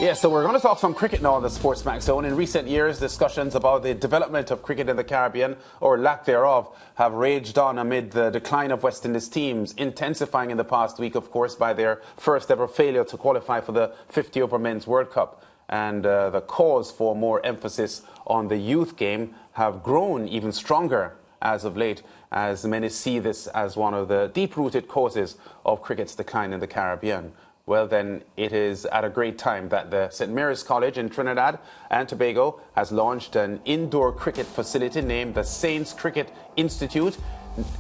Yeah, so we're going to talk some cricket now on the SportsMax Zone. In recent years, discussions about the development of cricket in the Caribbean, or lack thereof, have raged on amid the decline of West Indies teams, intensifying in the past week, of course, by their first ever failure to qualify for the 50-over Men's World Cup. And the cause for more emphasis on the youth game have grown even stronger as of late, as many see this as one of the deep-rooted causes of cricket's decline in the Caribbean. Well, then, it is at a great time that the St. Mary's College in Trinidad and Tobago has launched an indoor cricket facility named the Saints Cricket Institute,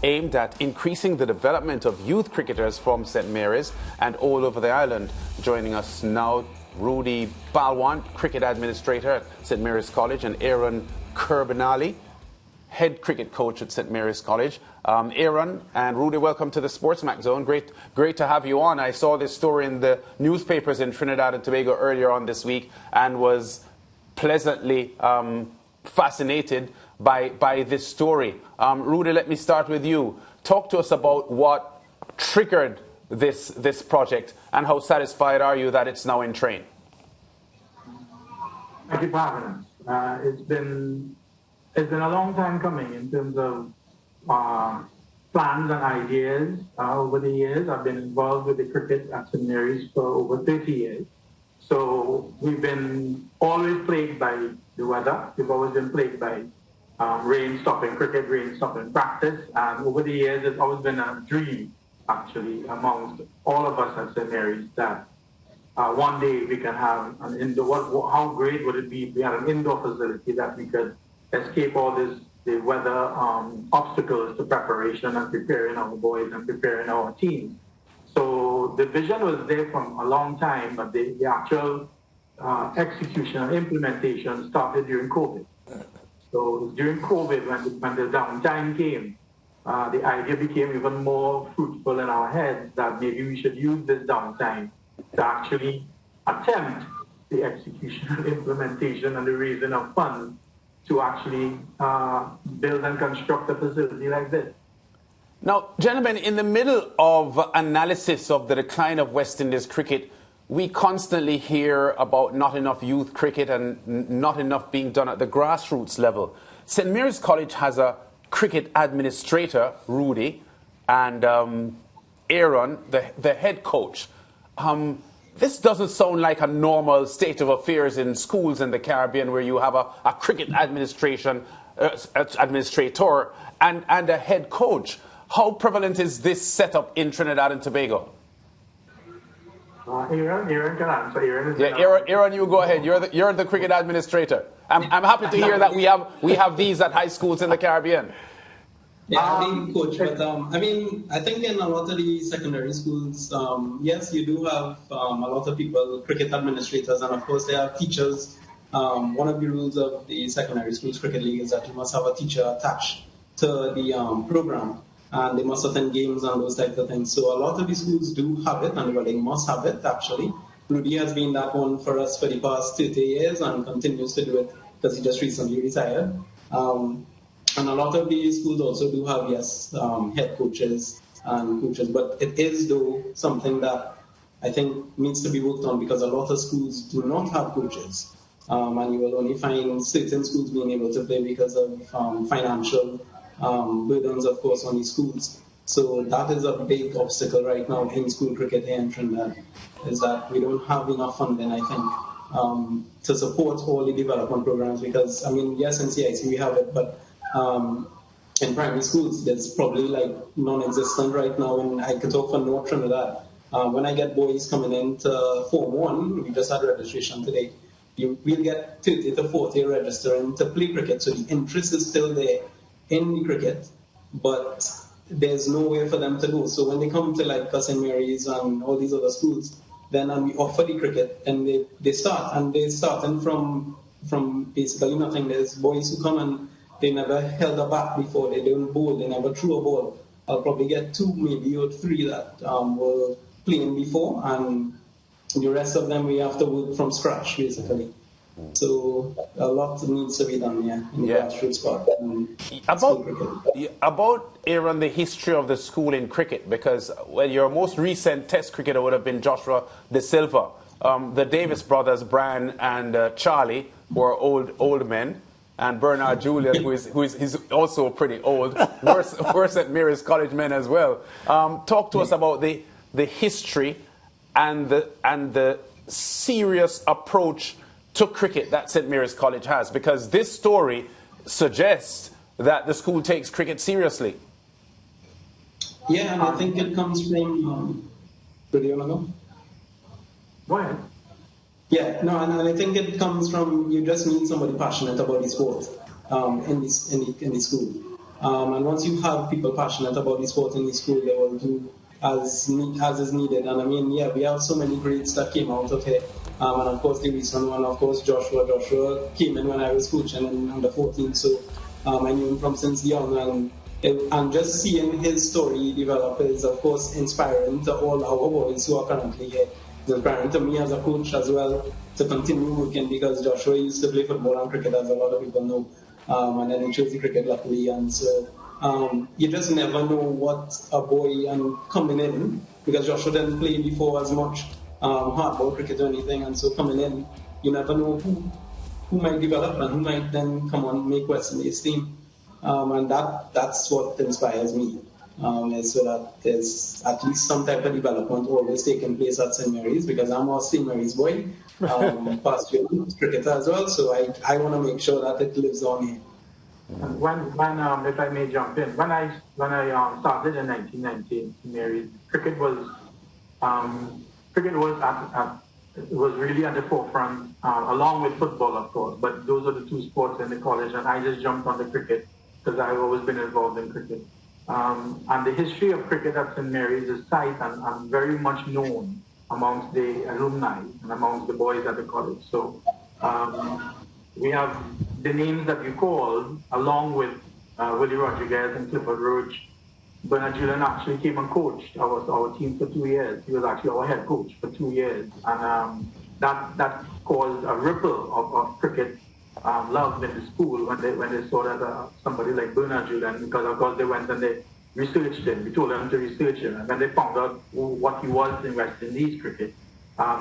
aimed at increasing the development of youth cricketers from St. Mary's and all over the island. Joining us now, Rudy Balwan, cricket administrator at St. Mary's College, and Aaron Kerbinali, head cricket coach at St. Mary's College. Aaron and Rudy, welcome to the SportsMax Zone. Great to have you on. I saw this story in the newspapers in Trinidad and Tobago earlier on this week and was pleasantly fascinated by this story. Rudy, let me start with you. Talk to us about what triggered this project and how satisfied are you that it's now in train? Thank you for having us. It's been a long time coming in terms of plans and ideas over the years. I've been involved with the cricket at St. Mary's for over 30 years. So we've been always plagued by the weather. We've always been plagued by rain stopping cricket, rain stopping practice. And over the years, it's always been a dream, actually, amongst all of us at St. Mary's that one day we can have an indoor. How great would it be if we had an indoor facility that we could escape all the weather obstacles to preparation and preparing our boys and preparing our teams. So the vision was there from a long time, but the actual execution and implementation started during COVID. So during COVID, when the downtime came, the idea became even more fruitful in our heads that maybe we should use this downtime to actually attempt the execution and implementation and the raising of funds to actually build and construct a facility like this. Now, gentlemen, in the middle of analysis of the decline of West Indies cricket, we constantly hear about not enough youth cricket and not enough being done at the grassroots level. St. Mary's College has a cricket administrator, Rudy, and Aaron, the head coach. This doesn't sound like a normal state of affairs in schools in the Caribbean where you have a cricket administrator and a head coach. How prevalent is this setup in Trinidad and Tobago? Aaron can answer. Aaron, you go ahead. You're the cricket administrator. I'm happy to hear that we have these at high schools in the Caribbean. Yeah, I mean, coach, but I think in a lot of the secondary schools, yes, you do have a lot of people, cricket administrators, and of course they have teachers. One of the rules of the secondary schools cricket league is that you must have a teacher attached to the program, and they must attend games and those types of things. So a lot of the schools do have it, and they must have it, actually. Rudy has been that one for us for the past 30 years and continues to do it because he just recently retired. And a lot of these schools also do have, yes, head coaches and coaches, but it is, though, something that I think needs to be worked on because a lot of schools do not have coaches. And you will only find certain schools being able to play because of financial burdens, of course, on these schools. So that is a big obstacle right now in school cricket here in Trinidad, is that we don't have enough funding, I think, to support all the development programs because, I mean, yes, in CIC we have it, but in primary schools, that's probably like non-existent right now, and I could talk for North Trinidad. When I get boys coming into Form 1, we just had registration today, we'll get 30 to 40 registering to play cricket, so the interest is still there in the cricket, but there's nowhere for them to go. So when they come to like St. Mary's and all these other schools, then we offer the cricket, and they start, and they're starting from basically nothing. There's boys who come and they never held a bat before, they don't bowl, they never threw a ball. I'll probably get 2, maybe, or 3 that were playing before, and the rest of them we have to work from scratch, basically. So a lot needs to be done, in the grassroots part. About, Aaron, the history of the school in cricket, because your most recent test cricketer would have been Joshua De Silva. the Davis brothers, Brian and Charlie, who are old men, and Bernard Julian, he's also pretty old, worse at Mary's College men as well. Talk to us about the history and the serious approach to cricket that St. Mary's College has, because this story suggests that the school takes cricket seriously. Yeah, and I think it comes from. Do you want to go? Go ahead. Yeah, no, and I think it comes from you just need somebody passionate about the sport in the school. And once you have people passionate about the sport in the school, they will do as is needed. And I mean, yeah, we have so many greats that came out of here. And of course, the recent one, of course, Joshua. Joshua came in when I was coaching in under 14, so I knew him from since young. And just seeing his story develop is, of course, inspiring to all our boys who are currently here. It's inspiring to me as a coach as well to continue working, because Joshua used to play football and cricket, as a lot of people know, and then he chose the cricket luckily. And so you just never know what a boy coming in, because Joshua didn't play before as much hardball cricket or anything, and so coming in, you never know who might develop and who might then come on and make West Indies team. And that's what inspires me, is so that there's at least some type of development always taking place at St. Mary's, because I'm a St. Mary's boy, past year cricketer as well, so I want to make sure that it lives on here. When if I may jump in, when I started in 1990 in St. Mary's, cricket was really at the forefront, along with football, of course. But those are the two sports in the college, and I just jumped on the cricket because I've always been involved in cricket. And the history of cricket at St. Mary's is tight and very much known amongst the alumni and amongst the boys at the college. So we have the names that you called, along with Willie Rodriguez and Clifford Roach. Bernard Julian actually came and coached our team for 2 years. He was actually our head coach for 2 years. And that caused a ripple of cricket love in the school when they saw that somebody like Bernard Julian, because of course they went and they researched him. We told them to research him. And when they found out what he was in West Indies cricket,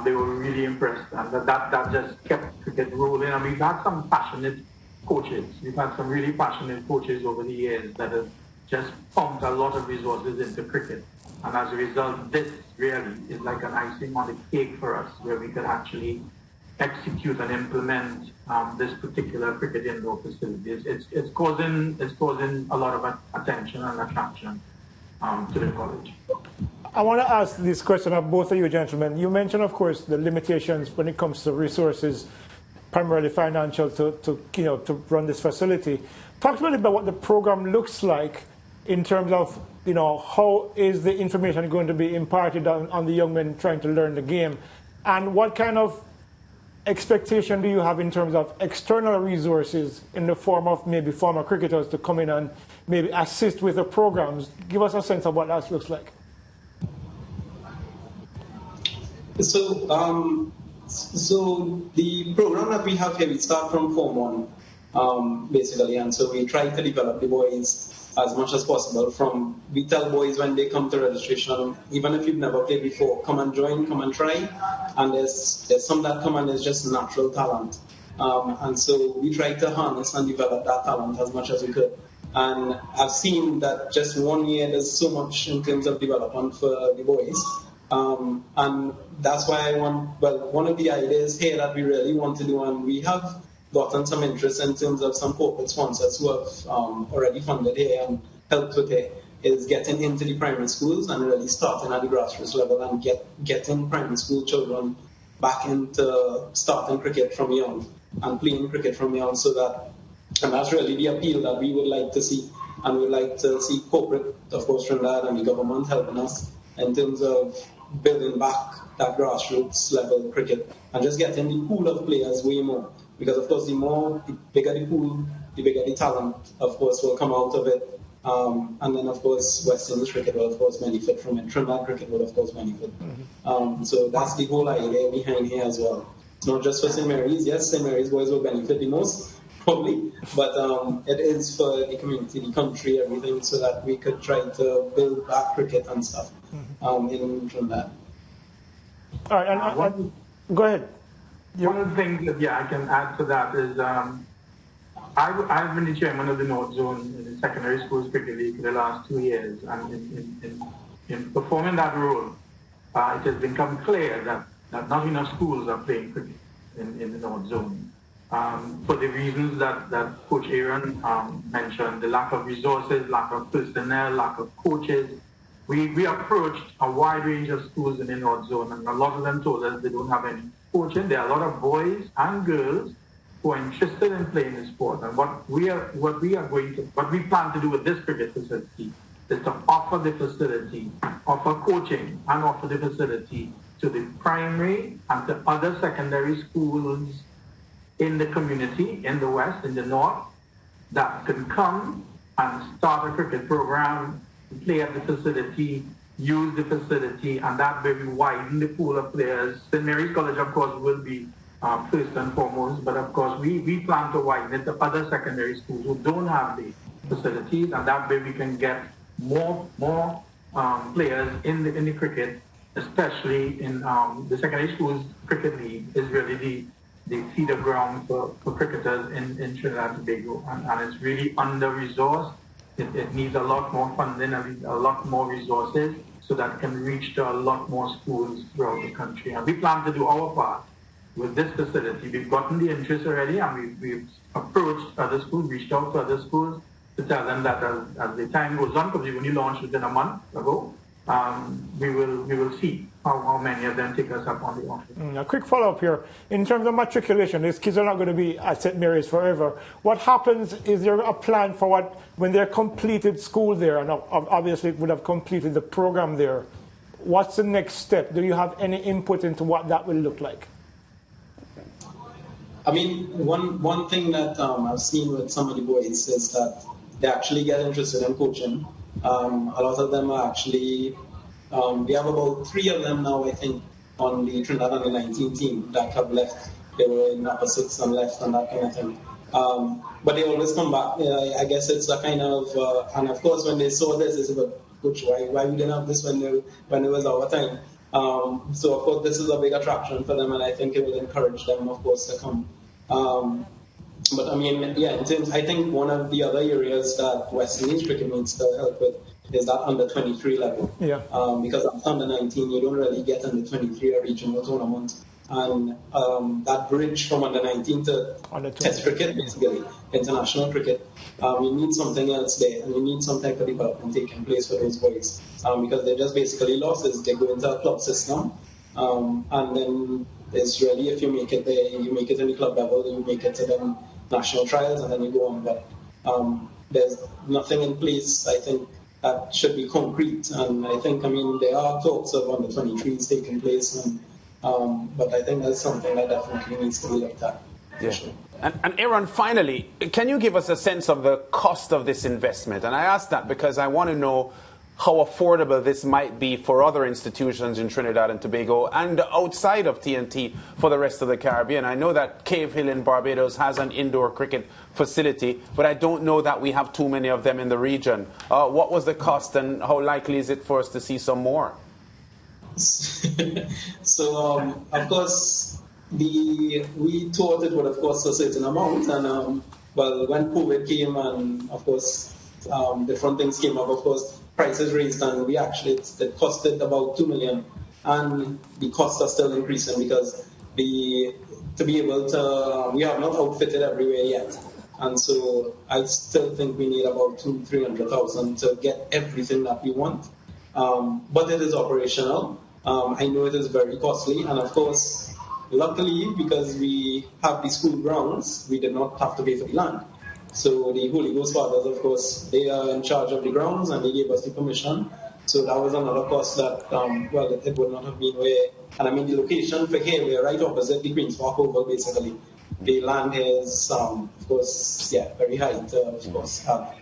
they were really impressed. And that just kept cricket rolling. And we've had some passionate coaches. We've had some really passionate coaches over the years that have just pumped a lot of resources into cricket. And as a result, this really is like an icing on the cake for us, where we could actually execute and implement this particular cricket indoor facility. It's causing a lot of attention and attraction to the college. I want to ask this question of both of you gentlemen. You mentioned, of course, the limitations when it comes to resources, primarily financial, to run this facility. Talk to me about what the program looks like in terms of, how is the information going to be imparted on the young men trying to learn the game, and what kind of expectation do you have in terms of external resources in the form of maybe former cricketers to come in and maybe assist with the programs? Give us a sense of what that looks like. So the program that we have here, we start from Form 1, basically, and so we try to develop the boys as much as possible. We tell boys when they come to registration, even if you've never played before, come and join, come and try. And there's some that come and there's just natural talent. And so we try to harness and develop that talent as much as we could. And I've seen that just 1 year, there's so much in terms of development for the boys. And that's why one of the ideas here that we really want to do, and we have gotten some interest in terms of some corporate sponsors who have already funded here and helped with it, is getting into the primary schools and really starting at the grassroots level and getting primary school children back into starting cricket from young and playing cricket from young, and that's really the appeal that we would like to see. And we'd like to see corporate, of course, Trinidad and the government helping us in terms of building back that grassroots level cricket and just getting the pool of players way more. Because, of course, the bigger the pool, the bigger the talent, of course, will come out of it. And then, of course, West Indies cricket will, of course, benefit from it. Trinidad cricket will, of course, benefit. So that's the whole idea behind here as well. It's not just for St. Mary's. Yes, St. Mary's boys will benefit the most, probably. But it is for the community, the country, everything, so that we could try to build back cricket and stuff in Trinidad. All right, Go ahead. One of the things that, I can add to that is I've been the chairman of the North Zone in the secondary schools cricket league for the last 2 years, and in performing that role, it has become clear that not enough schools are playing cricket in the North Zone. For the reasons that Coach Aaron mentioned, the lack of resources, lack of personnel, lack of coaches. We approached a wide range of schools in the North Zone, and a lot of them told us they don't have any coaching. There are a lot of boys and girls who are interested in playing the sport. And what we plan to do with this cricket facility is to offer the facility, offer coaching, and offer the facility to the primary and to other secondary schools in the community, in the West, in the North, that can come and start a cricket program, play at the facility, use the facility, and that way we widen the pool of players. St. Mary's College, of course, will be first and foremost, but of course we plan to widen it to other secondary schools who don't have the facilities, and that way we can get more players in the cricket, especially in the secondary schools cricket league is really the feeder ground for cricketers in Trinidad and Tobago, and it's really under-resourced. It needs a lot more funding and a lot more resources so that it can reach to a lot more schools throughout the country. And we plan to do our part with this facility. We've gotten the interest already, and we've approached other schools, reached out to other schools to tell them that as the time goes on, because we only launched within a month ago, we will see how many of them take us up on the offer. A quick follow-up here. In terms of matriculation, these kids are not going to be at St. Mary's forever. What happens, is there a plan for when they're completed school there, and obviously would have completed the program there, what's the next step? Do you have any input into what that will look like? I mean, one thing that I've seen with some of the boys is that they actually get interested in coaching. A lot of them are actually, we have about 3 of them now, I think, on the Trinidad Under 19 team that have left. They were in upper six and left and that kind of thing. But they always come back. I guess it's a kind of, and of course when they saw this, they said, but coach, why we didn't have this when it was our time? So of course this is a big attraction for them, and I think it will encourage them, of course, to come. But I mean, in terms, I think one of the other areas that West Indies cricket needs to help with is that under 23 level. Yeah. Because after under 19, you don't really get under 23 a regional tournament. And that bridge from under 19 to Test cricket, basically, international cricket, you need something else there, and you need some type of development taking place for those boys. Because they're just basically losses. They go into a club system, and then it's really, if you make it there, you make it in the club level, you make it to the national trials, and then you go on. But there's nothing in place, I think, that should be concrete. And I think, there are talks of under 23s taking place, but I think that's something that definitely needs to be looked at. Yeah. Sure. And Aaron, finally, can you give us a sense of the cost of this investment? And I ask that because I want to know how affordable this might be for other institutions in Trinidad and Tobago and outside of TNT for the rest of the Caribbean. I know that Cave Hill in Barbados has an indoor cricket facility, but I don't know that we have too many of them in the region. What was the cost, and how likely is it for us to see some more? So, of course, we thought it would have cost a certain amount, and when COVID came and, of course, different things came up, of course, prices raised, and it costed about 2 million, and the costs are still increasing because we have not outfitted everywhere yet, and so I still think we need about 200,000-300,000 to get everything that we want, but it is operational. I know it is very costly, and of course, luckily, because we have the school grounds, we did not have to pay for the land. So the Holy Ghost Fathers, of course, they are in charge of the grounds, and they gave us the permission. So that was another cost that, it would not have been where. And the location for here, we are right opposite the Queen's Park Oval, basically. The land here is, of course, very high to, of course, have.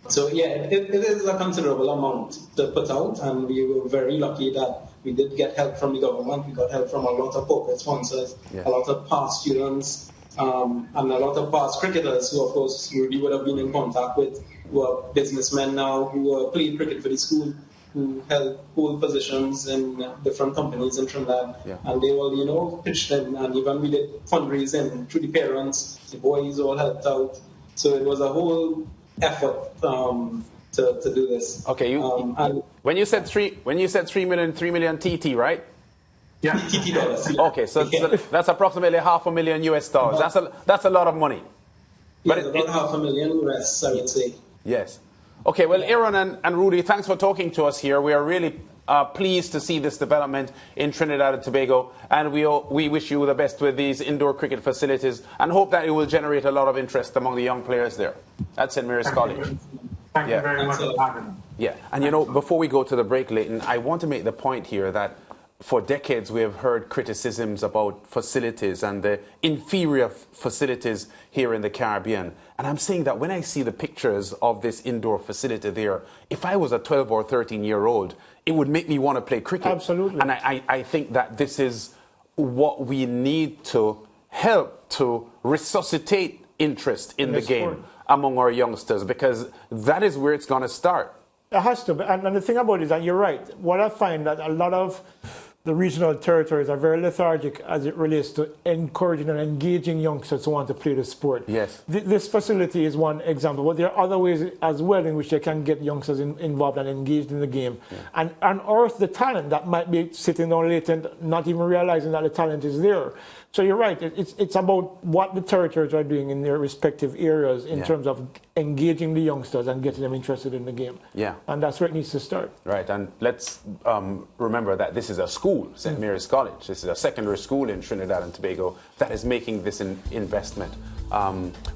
So it is a considerable amount to put out, and we were very lucky that we did get help from the government. We got help from a lot of corporate sponsors, a lot of past students, and a lot of past cricketers who, of course, we would have been in contact with, who are businessmen now, who are playing cricket for the school, who held pole positions in different companies in Trinidad. Yeah. And they all, pitched in, and even we did fundraising through the parents. The boys all helped out. So it was a whole effort to do this. Okay, and when you said 3 million TT, right? Yeah. TT dollars. Okay, so that's approximately $500,000 US. That's a lot of money. But about $500,000 US, I would say. Yes. Okay, well, Aaron and Rudy, thanks for talking to us here. We are really pleased to see this development in Trinidad and Tobago, and we wish you the best with these indoor cricket facilities and hope that it will generate a lot of interest among the young players there at St. Mary's College. Thank you very much for having me. Yeah, and before we go to the break, Leighton, I want to make the point here that for decades we have heard criticisms about facilities and the inferior facilities here in the Caribbean. And I'm saying that when I see the pictures of this indoor facility there, if I was a 12 or 13-year-old, it would make me want to play cricket. Absolutely. And I think that this is what we need to help to resuscitate interest in the game among our youngsters, because that is where it's going to start. It has to be. And the thing about it is that you're right. What I find that a lot of the regional territories are very lethargic as it relates to encouraging and engaging youngsters who want to play the sport. Yes. This facility is one example, but there are other ways as well in which they can get youngsters involved and engaged in the game and unearth the talent that might be sitting down latent, not even realizing that the talent is there. So you're right. It's about what the territories are doing in their respective areas in terms of engaging the youngsters and getting them interested in the game. Yeah. And that's where it needs to start. Right. And let's remember that this is a school, St. Mary's College. This is a secondary school in Trinidad and Tobago that is making this investment.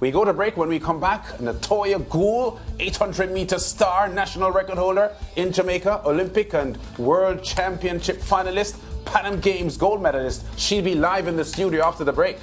We go to break. When we come back, Natoya Gould, 800-meter star, national record holder in Jamaica, Olympic and World Championship finalist, Pan Am Games gold medalist. She'll be live in the studio after the break.